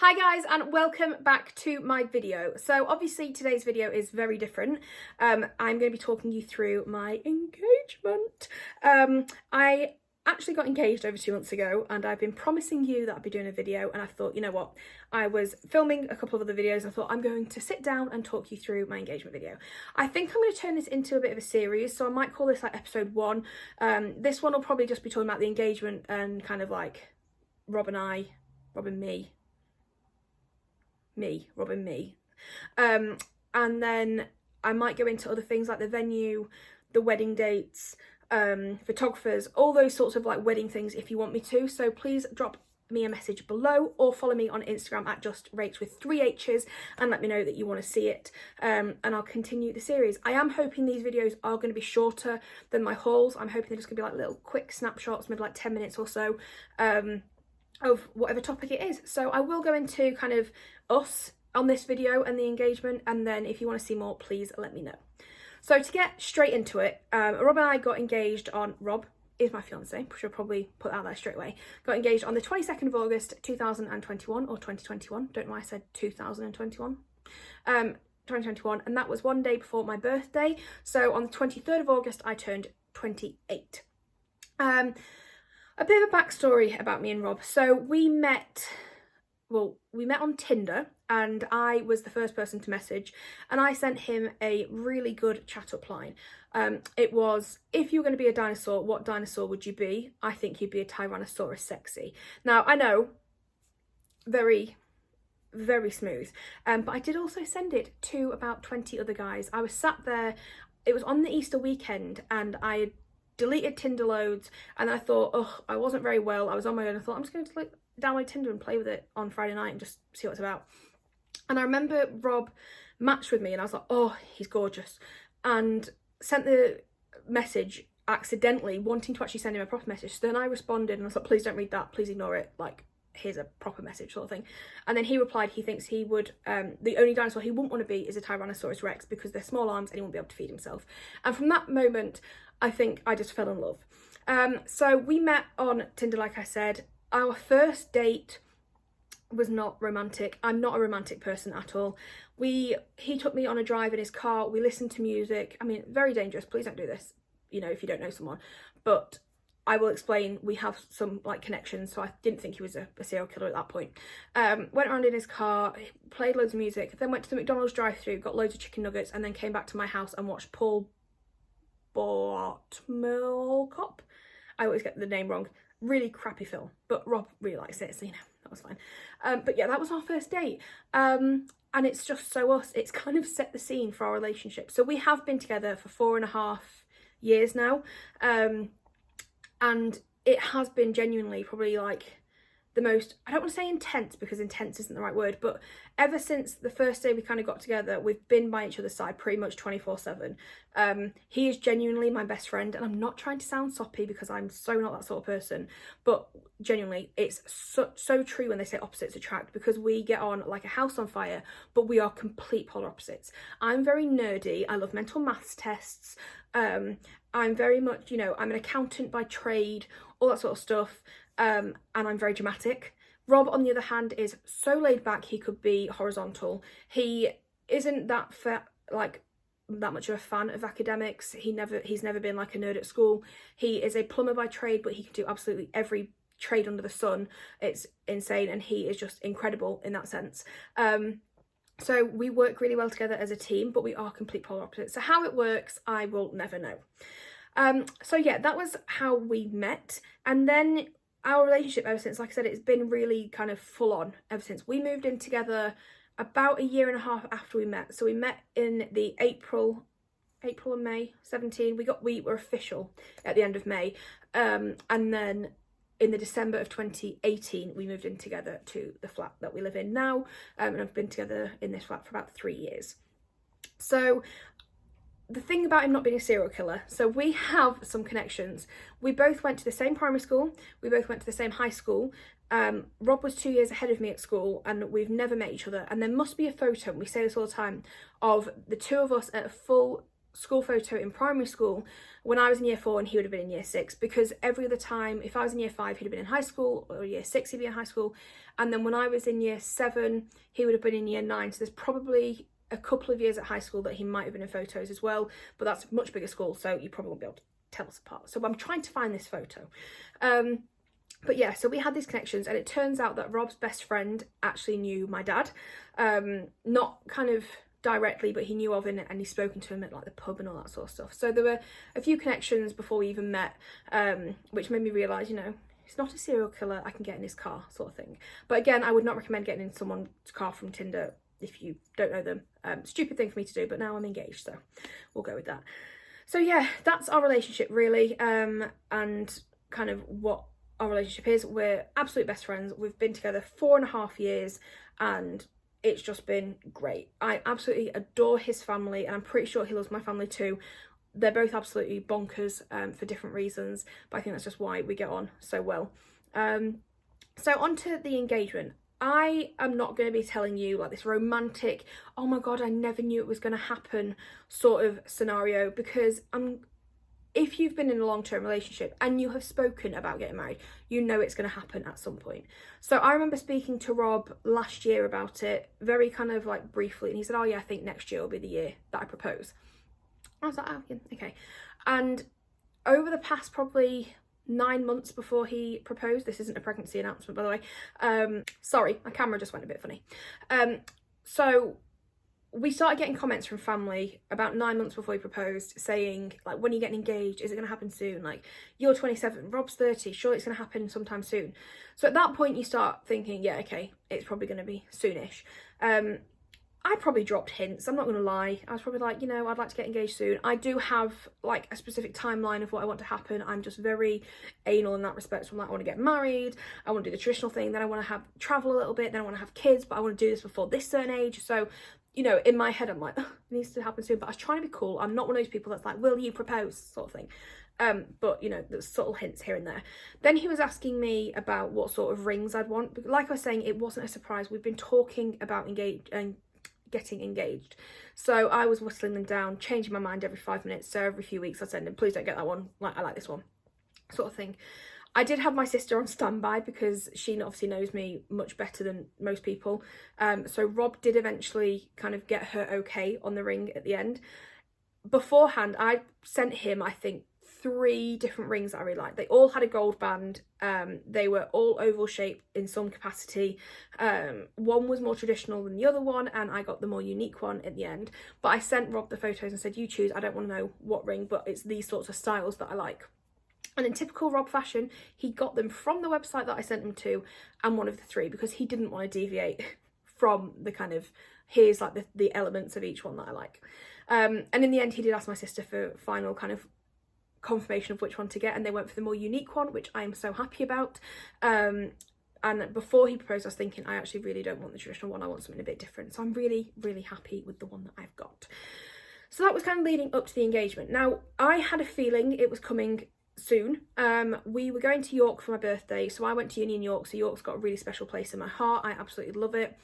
Hi guys, and welcome back to my video. So obviously today's video is very different. I'm going to be talking you through my engagement. I actually got engaged over 2 months ago, and I've been promising you that I'd be doing a video, and I thought, you know what, I was filming a couple of other videos. I thought I'm going to sit down and talk you through my engagement video. I think I'm going to turn this into a bit of a series, so I might call this like episode 1. This one will probably just be talking about the engagement and kind of like Rob and me. And then I might go into other things like the venue, the wedding dates, photographers, all those sorts of like wedding things if you want me to. So please drop me a message below or follow me on Instagram at justrach with 3 H's and let me know that you want to see it, and I'll continue the series. I am hoping these videos are going to be shorter than my hauls. I'm hoping they're just going to be like little quick snapshots, maybe like 10 minutes or so, of whatever topic it is. So I will go into kind of us on this video and the engagement, and then if you want to see more, please let me know. So to get straight into it, Rob and I got engaged on, Rob is my fiance, should probably put that there straight away, got engaged on the 22nd of August 2021 or 2021, don't know why I said 2021, 2021, and that was one day before my birthday. So on the 23rd of August I turned 28. A bit of a backstory about me and Rob. So we met on Tinder, and I was the first person to message, and I sent him a really good chat up line. It was, if you were going to be a dinosaur, what dinosaur would you be? I think you'd be a Tyrannosaurus sexy. Now, I know, very, very smooth, but I did also send it to about 20 other guys. I was sat there, it was on the Easter weekend, and I had deleted Tinder loads, and I thought, oh, I wasn't very well, I was on my own. I thought I'm just going to download Tinder and play with it on Friday night and just see what it's about. And I remember Rob matched with me, and I was like, oh, he's gorgeous, and sent the message accidentally, wanting to actually send him a proper message. So then I responded and I was like, please don't read that, please ignore it, like, here's a proper message sort of thing. And then he replied he thinks he would, the only dinosaur he wouldn't want to be is a Tyrannosaurus Rex because they're small arms and he won't be able to feed himself. And from that moment, I think I just fell in love. So we met on Tinder, like I said. Our first date was not romantic. I'm not a romantic person at all. He took me on a drive in his car. We listened to music. I mean, very dangerous. Please don't do this, you know, if you don't know someone. But I will explain, we have some like connections, so I didn't think he was a serial killer at that point. Went around in his car, played loads of music, then went to the McDonald's drive-thru, got loads of chicken nuggets, and then came back to my house and watched Paul Cop. I always get the name wrong. Really crappy film, but Rob really likes it, so you know, that was fine. But yeah, that was our first date. And it's just so us, it's kind of set the scene for our relationship. So we have been together for 4.5 years now. And it has been genuinely probably like the most, I don't want to say intense because intense isn't the right word, but ever since the first day we kind of got together, we've been by each other's side pretty much 24/7. He is genuinely my best friend, and I'm not trying to sound soppy because I'm so not that sort of person, but genuinely it's so true when they say opposites attract, because we get on like a house on fire, but we are complete polar opposites. I'm very nerdy, I love mental maths tests, I'm very much, you know, I'm an accountant by trade, all that sort of stuff. And I'm very dramatic. Rob, on the other hand, is so laid back he could be horizontal. He isn't that much of a fan of academics. He's never been like a nerd at school. He is a plumber by trade, but he can do absolutely every trade under the sun. It's insane, and he is just incredible in that sense. So we work really well together as a team, but we are complete polar opposites. So how it works, I will never know. So yeah, that was how we met, and then our relationship ever since, like I said, it's been really kind of full on ever since. We moved in together about 1.5 years after we met. So we met in the April and May 17. We were official at the end of May. And then in the December of 2018, we moved in together to the flat that we live in now. And I've been together in this flat for about 3 years. So the thing about him not being a serial killer, so we have some connections. We both went to the same primary school, we both went to the same high school. Rob was 2 years ahead of me at school, and we've never met each other. And there must be a photo, and we say this all the time, of the two of us at a full school photo in primary school when I was in year 4 and he would have been in year 6, because every other time, if I was in year 5, he'd have been in high school, or year 6 he'd be in high school, and then when I was in year 7 he would have been in year 9. So there's probably a couple of years at high school that he might have been in photos as well, but that's a much bigger school, so you probably won't be able to tell us apart. So I'm trying to find this photo. But yeah, so we had these connections, and it turns out that Rob's best friend actually knew my dad, not kind of directly, but he knew of him, and he's spoken to him at like the pub and all that sort of stuff. So there were a few connections before we even met, which made me realise, you know, he's not a serial killer, I can get in his car, sort of thing. But again, I would not recommend getting in someone's car from Tinder if you don't know them. Stupid thing for me to do, but now I'm engaged, so we'll go with that. So yeah, that's our relationship really, and kind of what our relationship is. We're absolute best friends. We've been together 4.5 years, and it's just been great. I absolutely adore his family, and I'm pretty sure he loves my family too. They're both absolutely bonkers for different reasons, but I think that's just why we get on so well. So on to the engagement. I am not going to be telling you like this romantic, oh my god, I never knew it was going to happen sort of scenario, because if you've been in a long-term relationship and you have spoken about getting married, you know it's going to happen at some point. So I remember speaking to Rob last year about it, very kind of like briefly, and he said, oh yeah, I think next year will be the year that I propose. I was like, oh yeah, okay. And over the past probably 9 months before he proposed, this isn't a pregnancy announcement by the way, sorry, my camera just went a bit funny. So we started getting comments from family about 9 months before he proposed saying, like, when are you getting engaged? Is it going to happen soon? Like, you're 27, Rob's 30, surely it's going to happen sometime soon. So at that point you start thinking, yeah, okay, it's probably going to be soonish. I probably dropped hints, I'm not going to lie. I was probably like, you know, I'd like to get engaged soon. I do have like a specific timeline of what I want to happen. I'm just very anal in that respect. So I'm like, I want to get married, I want to do the traditional thing, then I want to travel a little bit, then I want to have kids, but I want to do this before this certain age. So, you know, in my head I'm like, it needs to happen soon, but I was trying to be cool. I'm not one of those people that's like, will you propose, sort of thing. But you know, there's subtle hints here and there. Then he was asking me about what sort of rings I'd want. Like I was saying, it wasn't a surprise. We've been talking about getting engaged, so I was whistling them down, changing my mind every 5 minutes. So every few weeks I'd send him, please don't get that one, like I like this one, sort of thing. I did have my sister on standby because she obviously knows me much better than most people. So Rob did eventually kind of get her okay on the ring at the end. Beforehand, I sent him, I think, 3 different rings that I really liked. They all had a gold band. They were all oval shaped in some capacity. One was more traditional than the other one, and I got the more unique one at the end. But I sent Rob the photos and said, you choose, I don't want to know what ring, but it's these sorts of styles that I like. And in typical Rob fashion, he got them from the website that I sent him to, and one of the 3, because he didn't want to deviate from the kind of, here's like the elements of each one that I like. And in the end, he did ask my sister for final kind of confirmation of which one to get, and they went for the more unique one, which I am so happy about. And before he proposed, I was thinking, I actually really don't want the traditional one, I want something a bit different. So I'm really, really happy with the one that I've got. So that was kind of leading up to the engagement. Now, I had a feeling it was coming soon. We were going to York for my birthday, so I went to uni in York, so York's got a really special place in my heart. I absolutely love it.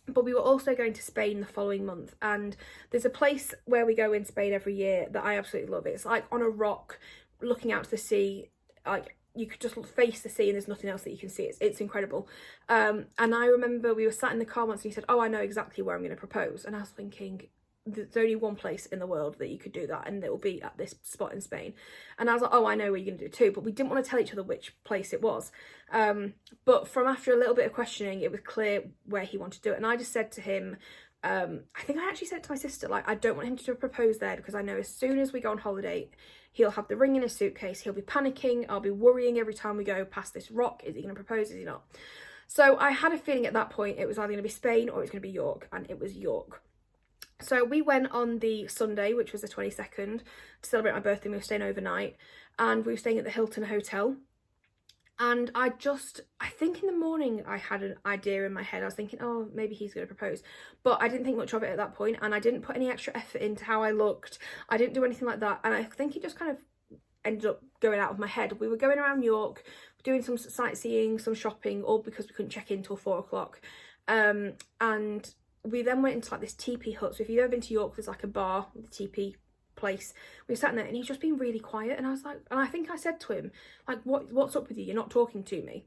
But we were also going to Spain the following month, and there's a place where we go in Spain every year that I absolutely love. It's like on a rock looking out to the sea, like you could just face the sea and there's nothing else that you can see. It's incredible. And I remember we were sat in the car once and he said, oh, I know exactly where I'm going to propose. And I was thinking, there's only one place in the world that you could do that, and it will be at this spot in Spain. And I was like, oh, I know where you're going to do it too, but we didn't want to tell each other which place it was. But from after a little bit of questioning, it was clear where he wanted to do it. And I just said to him, I think I actually said to my sister, like, I don't want him to propose there, because I know as soon as we go on holiday, he'll have the ring in his suitcase, he'll be panicking, I'll be worrying every time we go past this rock, is he going to propose, is he not? So I had a feeling at that point it was either going to be Spain or it's going to be York, and it was York. So we went on the Sunday, which was the 22nd, to celebrate my birthday. We were staying overnight, and we were staying at the Hilton Hotel. And I think in the morning I had an idea in my head. I was thinking, oh, maybe he's going to propose. But I didn't think much of it at that point, and I didn't put any extra effort into how I looked. I didn't do anything like that. And I think it just kind of ended up going out of my head. We were going around York, doing some sightseeing, some shopping, all because we couldn't check in till 4 o'clock. And we then went into like this teepee hut. So if you've ever been to York, there's like a bar with a teepee place. We were sat in there and he's just been really quiet, and I was like, and I think I said to him, like, what's up with you? You're not talking to me.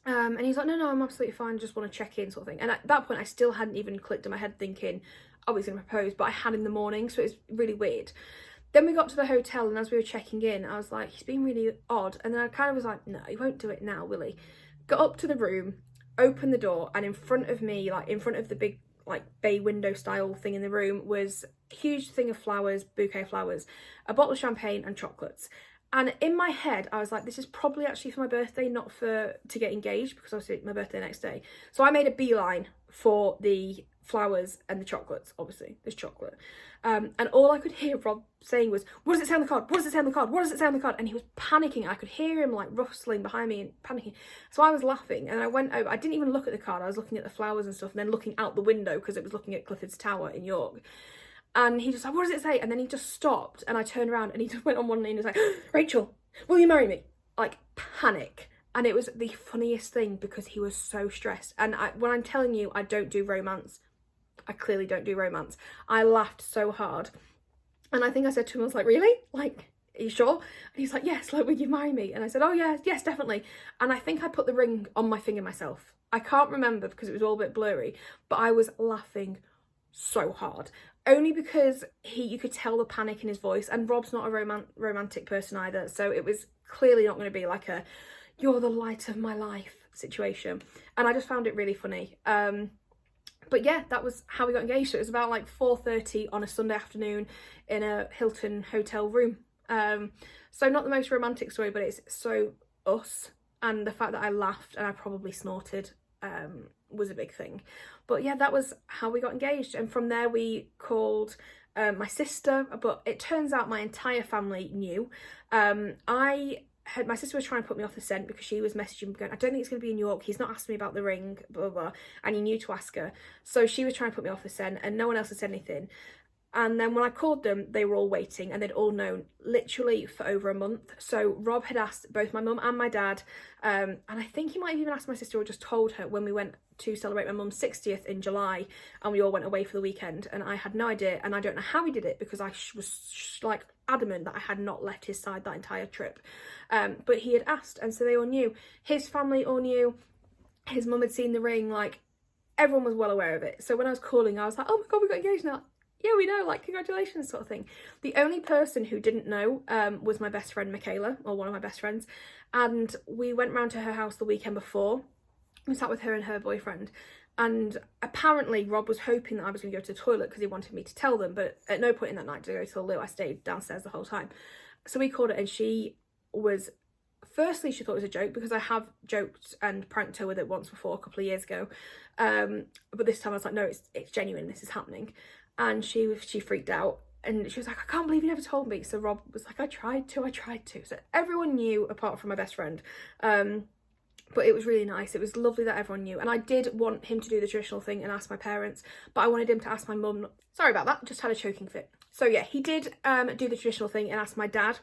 And he's like, no, I'm absolutely fine, just want to check in, sort of thing. And at that point I still hadn't even clicked in my head thinking, oh, he's going to propose, but I had in the morning, so it's really weird. Then we got to the hotel, and as we were checking in, I was like, he's been really odd. And then I kind of was like, no, he won't do it now, will he? Got up to the room, opened the door, and in front of me, like in front of the big like bay window style thing in the room, was a huge thing of flowers, bouquet of flowers, a bottle of champagne and chocolates. And in my head, I was like, this is probably actually for my birthday, not to get engaged, because obviously my birthday next day. So I made a beeline for the flowers and the chocolates. Obviously there's chocolate, and all I could hear Rob saying was, what does it say on the card? What does it say on the card? What does it say on the card? And he was panicking. I could hear him like rustling behind me and panicking. So I was laughing, and I went over. I didn't even look at the card. I was looking at the flowers and stuff, and then looking out the window because it was looking at Clifford's Tower in York. And he just like, what does it say? And then he just stopped, and I turned around and he just went on one knee and was like, Rachel, will you marry me? Like, panic. And it was the funniest thing because he was so stressed. And when I'm telling you I don't do romance, I clearly don't do romance. I laughed so hard. And I think I said to him, I was like, really? Like, are you sure? And he's like, yes, like, will you marry me? And I said, oh yeah, yes, definitely. And I think I put the ring on my finger myself. I can't remember because it was all a bit blurry, but I was laughing so hard. Only because you could tell the panic in his voice, and Rob's not a romantic person either, so it was clearly not going to be like a you're the light of my life situation. And I just found it really funny. But yeah, that was how we got engaged. So it was about like 4:30 on a Sunday afternoon in a Hilton hotel room. So not the most romantic story, but it's so us, and the fact that I laughed and I probably snorted was a big thing. But yeah, that was how we got engaged. And from there we called my sister, but it turns out my entire family knew. My sister was trying to put me off the scent because she was messaging me going, I don't think it's going to be in York, he's not asked me about the ring, blah, blah, blah, and he knew to ask her. So she was trying to put me off the scent, and no one else had said anything. And then when I called them, they were all waiting, and they'd all known literally for over a month. So Rob had asked both my mum and my dad, and I think he might have even asked my sister or just told her when we went to celebrate my mum's 60th in July, and we all went away for the weekend, and I had no idea, and I don't know how he did it because I was like adamant that I had not left his side that entire trip. But he had asked, and so they all knew. His family all knew. His mum had seen the ring. Like, everyone was well aware of it. So when I was calling, I was like, oh my god, we got engaged now. Yeah, we know, like, congratulations, sort of thing. The only person who didn't know was my best friend Michaela, or one of my best friends, and we went round to her house the weekend before. We sat with her and her boyfriend, and apparently Rob was hoping that I was going to go to the toilet because he wanted me to tell them, but at no point in that night did I go to the loo. I stayed downstairs the whole time. So we called her, and she was, firstly, she thought it was a joke because I have joked and pranked her with it once before a couple of years ago, but this time I was like, no, it's genuine, this is happening. And she freaked out, and she was like, I can't believe you never told me. So Rob was like, I tried to. So everyone knew apart from my best friend. But it was really nice. It was lovely that everyone knew. And I did want him to do the traditional thing and ask my parents, but I wanted him to ask my mum. Sorry about that, just had a choking fit. So yeah, he did do the traditional thing and ask my dad,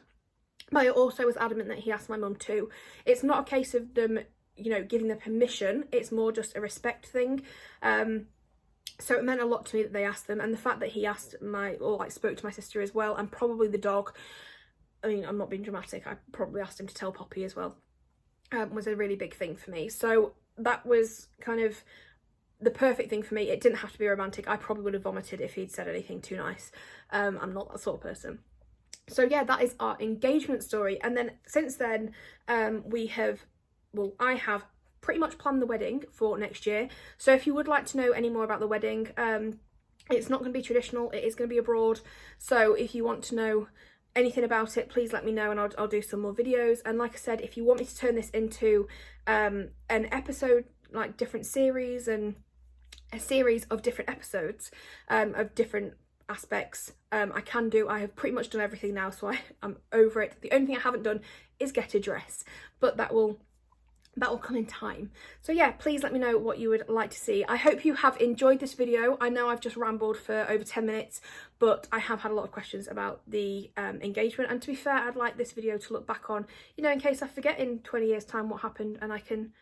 but I also was adamant that he asked my mum too. It's not a case of them, you know, giving the permission. It's more just a respect thing. So it meant a lot to me that they asked them, and the fact that he asked spoke to my sister as well, and probably the dog. I mean, I'm not being dramatic. I probably asked him to tell Poppy as well. Was a really big thing for me. So that was kind of the perfect thing for me. It didn't have to be romantic. I probably would have vomited if he'd said anything too nice. I'm not that sort of person. So yeah, that is our engagement story. And then since then, I have pretty much planned the wedding for next year. So if you would like to know any more about the wedding, it's not going to be traditional, it is going to be abroad. So if you want to know anything about it, please let me know, and I'll do some more videos. And like I said, if you want me to turn this into an episode, like different series, and a series of different episodes of different aspects, I can do. I have pretty much done everything now, so I'm over it. The only thing I haven't done is get a dress, but that will come in time. So yeah, please let me know what you would like to see. I hope you have enjoyed this video. I know I've just rambled for over 10 minutes, but I have had a lot of questions about the engagement, and to be fair, I'd like this video to look back on, you know, in case I forget in 20 years time what happened, and I can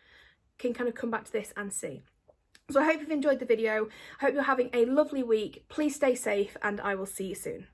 kind of come back to this and see. So I hope you've enjoyed the video. I hope you're having a lovely week. Please stay safe, and I will see you soon.